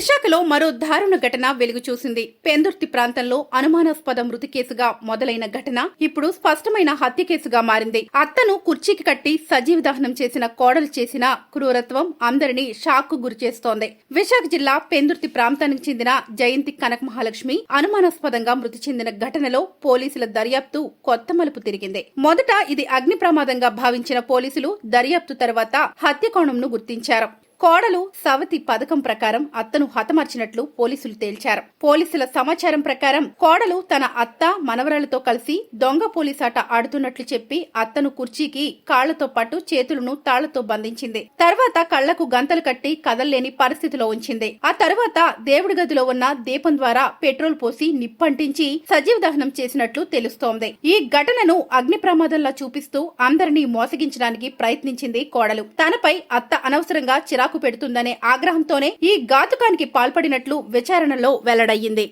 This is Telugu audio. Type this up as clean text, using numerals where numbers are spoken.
విశాఖలో మరో దారుణ ఘటన వెలుగు చూసింది. పెందుర్తి ప్రాంతంలో అనుమానాస్పద మృతి కేసుగా మొదలైన ఘటన ఇప్పుడు స్పష్టమైన హత్య కేసుగా మారింది. అత్తను కుర్చీకి కట్టి సజీవ దహనం చేసిన కోడలు చేసిన క్రూరత్వం అందరినీ షాక్ కు గురిచేస్తోంది. విశాఖ జిల్లా పెందుర్తి ప్రాంతానికి చెందిన జయంతి కనక మహాలక్ష్మి అనుమానాస్పదంగా మృతి చెందిన ఘటనలో పోలీసుల దర్యాప్తు కొత్త మలుపు తిరిగింది. మొదట ఇది అగ్ని ప్రమాదంగా భావించిన పోలీసులు దర్యాప్తు తర్వాత హత్య కోణంను గుర్తించారు. కోడలు సవతి పథకం ప్రకారం అత్తను హతమార్చినట్లు పోలీసులు తేల్చారు. పోలీసుల సమాచారం ప్రకారం కోడలు తన అత్త మనవరాలతో కలిసి దొంగ పోలీసాట ఆడుతున్నట్లు చెప్పి అత్తను కుర్చీకి కాళ్లతో పాటు చేతులను తాళ్లతో బంధించింది. తర్వాత కళ్లకు గంతలు కట్టి కదల్లేని పరిస్థితిలో ఉంచింది. ఆ తర్వాత దేవుడి గదిలో ఉన్న దీపం ద్వారా పెట్రోల్ పోసి నిప్పంటించి సజీవ దహనం చేసినట్లు తెలుస్తోంది. ఈ ఘటనను అగ్ని ప్రమాదంలా చూపిస్తూ అందరినీ మోసగించడానికి ప్రయత్నించింది కోడలు. తనపై అత్త అనవసరంగా చిరాకు పెడుతుందనే ఆగ్రహంతోనే ఈ ఘాతుకానికి పాల్పడినట్లు విచారణలో వెల్లడయ్యింది.